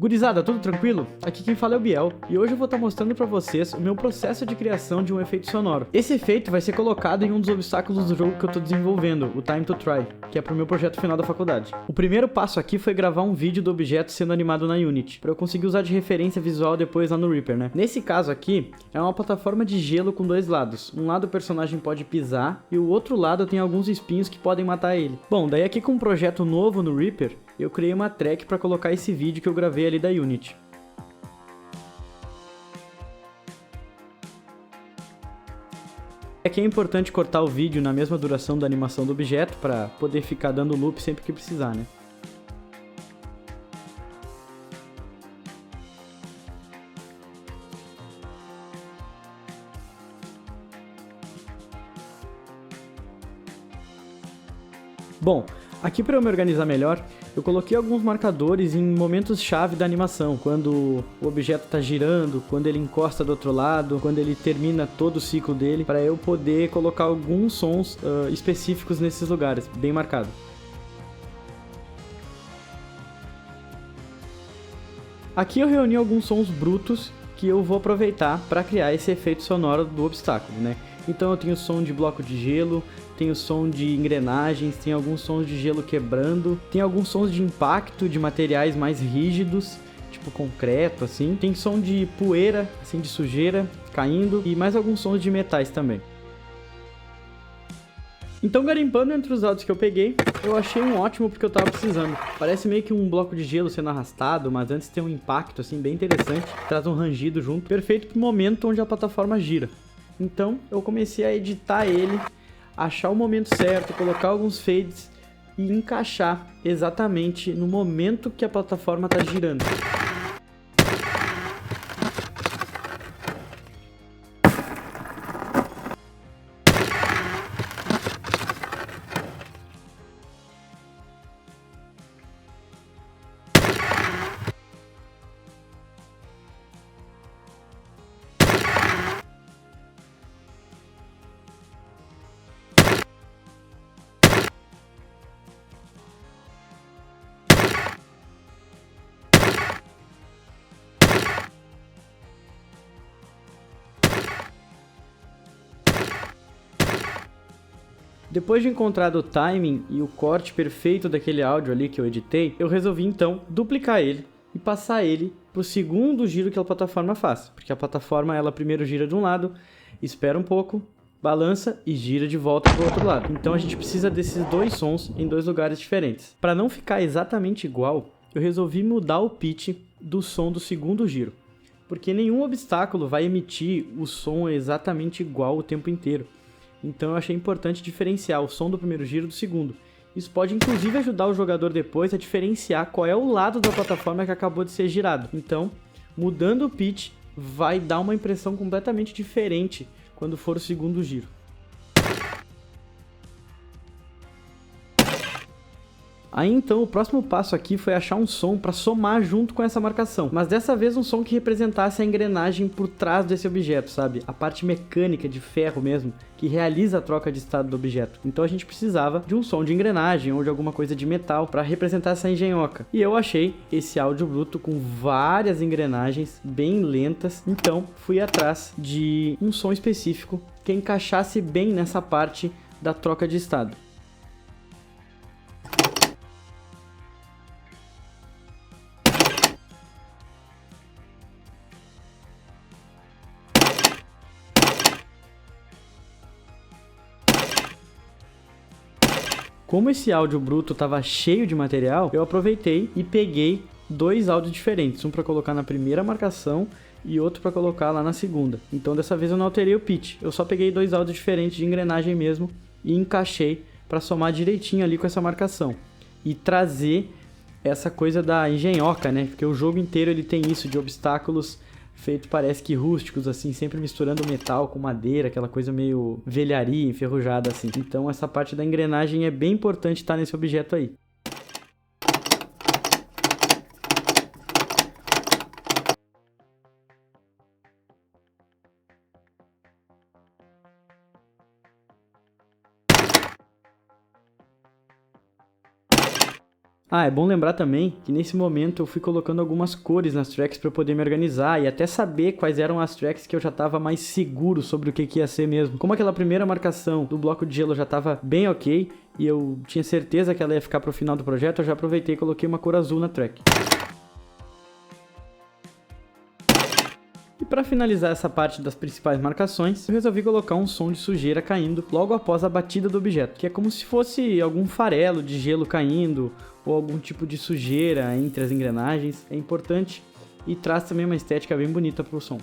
Gurizada, tudo tranquilo? Aqui quem fala é o Biel, e hoje eu vou estar mostrando pra vocês o meu processo de criação de um efeito sonoro. Esse efeito vai ser colocado em um dos obstáculos do jogo que eu tô desenvolvendo, o Time to Try, que é pro meu projeto final da faculdade. O primeiro passo aqui foi gravar um vídeo do objeto sendo animado na Unity, pra eu conseguir usar de referência visual depois lá no Reaper, né? Nesse caso aqui, é uma plataforma de gelo com dois lados. Um lado o personagem pode pisar, e o outro lado tem alguns espinhos que podem matar ele. Bom, daí aqui com um projeto novo no Reaper, eu criei uma track para colocar esse vídeo que eu gravei ali da Unity. Aqui é importante cortar o vídeo na mesma duração da animação do objeto para poder ficar dando loop sempre que precisar, né? Bom, aqui para eu me organizar melhor, eu coloquei alguns marcadores em momentos-chave da animação, quando o objeto está girando, quando ele encosta do outro lado, quando ele termina todo o ciclo dele, para eu poder colocar alguns sons específicos nesses lugares, bem marcado. Aqui eu reuni alguns sons brutos que eu vou aproveitar para criar esse efeito sonoro do obstáculo, né? Então eu tenho som de bloco de gelo, tenho som de engrenagens, tem alguns sons de gelo quebrando, tem alguns sons de impacto de materiais mais rígidos, tipo concreto assim, tem som de poeira, assim, de sujeira caindo e mais alguns sons de metais também. Então, garimpando entre os áudios que eu peguei, eu achei um ótimo porque eu tava precisando. Parece meio que um bloco de gelo sendo arrastado, mas antes tem um impacto assim bem interessante, traz um rangido junto, perfeito pro momento onde a plataforma gira. Então, eu comecei a editar ele, achar o momento certo, colocar alguns fades e encaixar exatamente no momento que a plataforma tá girando. Depois de encontrar o timing e o corte perfeito daquele áudio ali que eu editei, eu resolvi então duplicar ele e passar ele para o segundo giro que a plataforma faz. Porque a plataforma ela primeiro gira de um lado, espera um pouco, balança e gira de volta para o outro lado. Então a gente precisa desses dois sons em dois lugares diferentes. Para não ficar exatamente igual, eu resolvi mudar o pitch do som do segundo giro. Porque nenhum obstáculo vai emitir o som exatamente igual o tempo inteiro. Então eu achei importante diferenciar o som do primeiro giro do segundo. Isso pode inclusive ajudar o jogador depois a diferenciar qual é o lado da plataforma que acabou de ser girado. Então, mudando o pitch, vai dar uma impressão completamente diferente quando for o segundo giro. Aí então o próximo passo aqui foi achar um som para somar junto com essa marcação, mas dessa vez um som que representasse a engrenagem por trás desse objeto, sabe? A parte mecânica de ferro mesmo, que realiza a troca de estado do objeto. Então a gente precisava de um som de engrenagem ou de alguma coisa de metal para representar essa engenhoca. E eu achei esse áudio bruto com várias engrenagens bem lentas, então fui atrás de um som específico que encaixasse bem nessa parte da troca de estado. Como esse áudio bruto estava cheio de material, eu aproveitei e peguei dois áudios diferentes, um para colocar na primeira marcação e outro para colocar lá na segunda. Então dessa vez eu não alterei o pitch, eu só peguei dois áudios diferentes de engrenagem mesmo e encaixei para somar direitinho ali com essa marcação e trazer essa coisa da engenhoca, né? Porque o jogo inteiro ele tem isso de obstáculos feito parece que rústicos, assim, sempre misturando metal com madeira, aquela coisa meio velharia, enferrujada, assim. Então essa parte da engrenagem é bem importante estar nesse objeto aí. Ah, é bom lembrar também que nesse momento eu fui colocando algumas cores nas tracks para poder me organizar e até saber quais eram as tracks que eu já estava mais seguro sobre o que ia ser mesmo. Como aquela primeira marcação do bloco de gelo já estava bem ok e eu tinha certeza que ela ia ficar para o final do projeto, eu já aproveitei e coloquei uma cor azul na track. E para finalizar essa parte das principais marcações, eu resolvi colocar um som de sujeira caindo logo após a batida do objeto, que é como se fosse algum farelo de gelo caindo ou algum tipo de sujeira entre as engrenagens. É importante e traz também uma estética bem bonita para o som.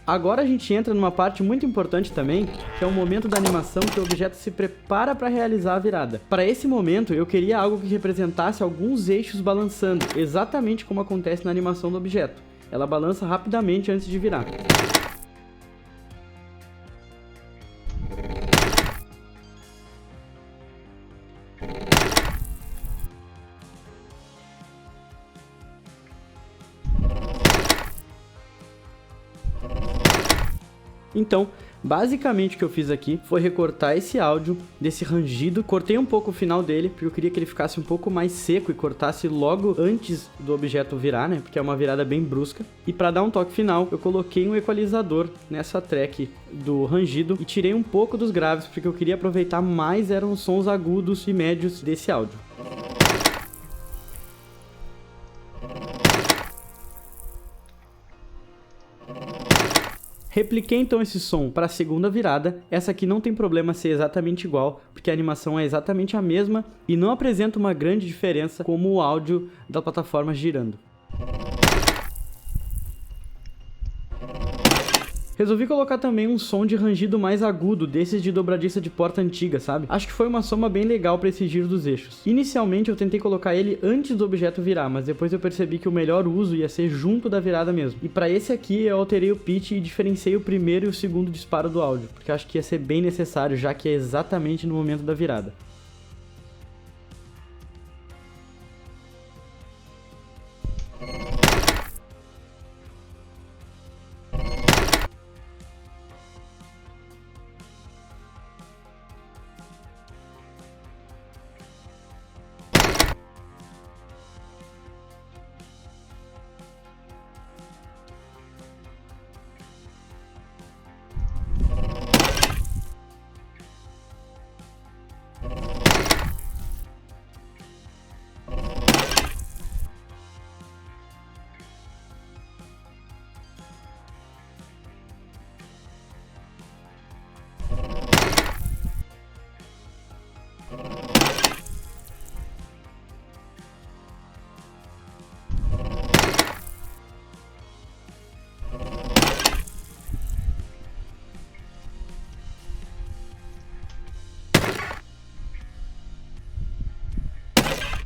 Agora a gente entra numa parte muito importante também, que é o momento da animação que o objeto se prepara para realizar a virada. Para esse momento, eu queria algo que representasse alguns eixos balançando, exatamente como acontece na animação do objeto. Ela balança rapidamente antes de virar. Então, basicamente o que eu fiz aqui foi recortar esse áudio desse rangido, cortei um pouco o final dele, porque eu queria que ele ficasse um pouco mais seco e cortasse logo antes do objeto virar, né, porque é uma virada bem brusca. E para dar um toque final, eu coloquei um equalizador nessa track do rangido e tirei um pouco dos graves, porque eu queria aproveitar mais eram os sons agudos e médios desse áudio. Repliquei então esse som para a segunda virada. Essa aqui não tem problema ser exatamente igual, porque a animação é exatamente a mesma e não apresenta uma grande diferença como o áudio da plataforma girando. Resolvi colocar também um som de rangido mais agudo, desses de dobradiça de porta antiga, sabe? Acho que foi uma soma bem legal para esse giro dos eixos. Inicialmente eu tentei colocar ele antes do objeto virar, mas depois eu percebi que o melhor uso ia ser junto da virada mesmo. E para esse aqui eu alterei o pitch e diferenciei o primeiro e o segundo disparo do áudio, porque acho que ia ser bem necessário, já que é exatamente no momento da virada.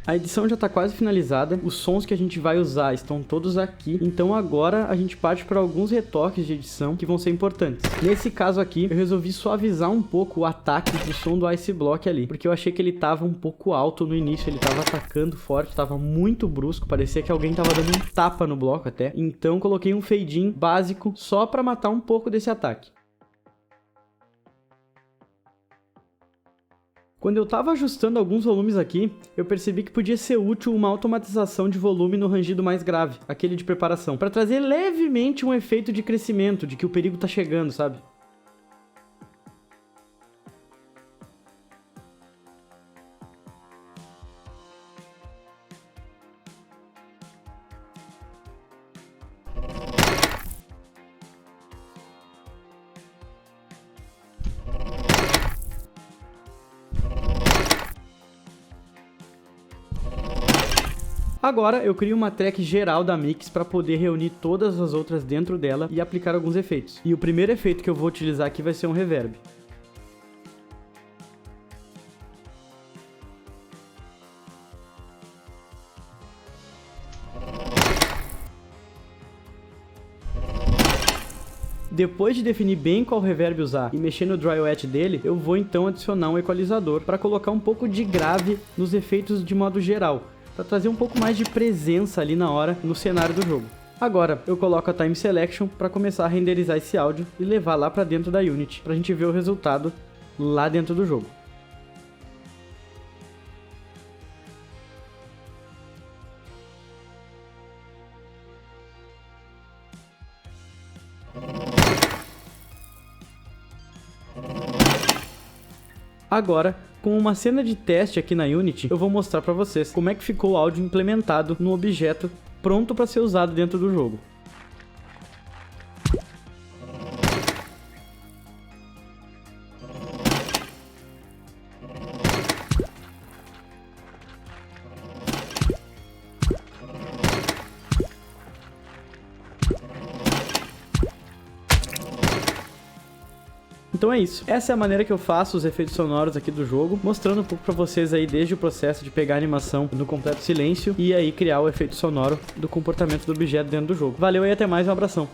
A edição já está quase finalizada, os sons que a gente vai usar estão todos aqui, então agora a gente parte para alguns retoques de edição que vão ser importantes. Nesse caso aqui, eu resolvi suavizar um pouco o ataque do som do Ice Block ali, porque eu achei que ele estava um pouco alto no início, ele estava atacando forte, estava muito brusco, parecia que alguém estava dando um tapa no bloco até, então coloquei um fade-in básico só para matar um pouco desse ataque. Quando eu estava ajustando alguns volumes aqui, eu percebi que podia ser útil uma automatização de volume no rangido mais grave, aquele de preparação, para trazer levemente um efeito de crescimento, de que o perigo tá chegando, sabe? Agora eu crio uma track geral da Mix para poder reunir todas as outras dentro dela e aplicar alguns efeitos. E o primeiro efeito que eu vou utilizar aqui vai ser um reverb. Depois de definir bem qual reverb usar e mexer no dry wet dele, eu vou então adicionar um equalizador para colocar um pouco de grave nos efeitos de modo geral, para trazer um pouco mais de presença ali na hora no cenário do jogo. Agora eu coloco a Time Selection para começar a renderizar esse áudio e levar lá para dentro da Unity, para a gente ver o resultado lá dentro do jogo. Agora, com uma cena de teste aqui na Unity, eu vou mostrar para vocês como é que ficou o áudio implementado no objeto pronto para ser usado dentro do jogo. Então é isso. Essa é a maneira que eu faço os efeitos sonoros aqui do jogo, mostrando um pouco pra vocês aí desde o processo de pegar a animação no completo silêncio e aí criar o efeito sonoro do comportamento do objeto dentro do jogo. Valeu e até mais, um abração.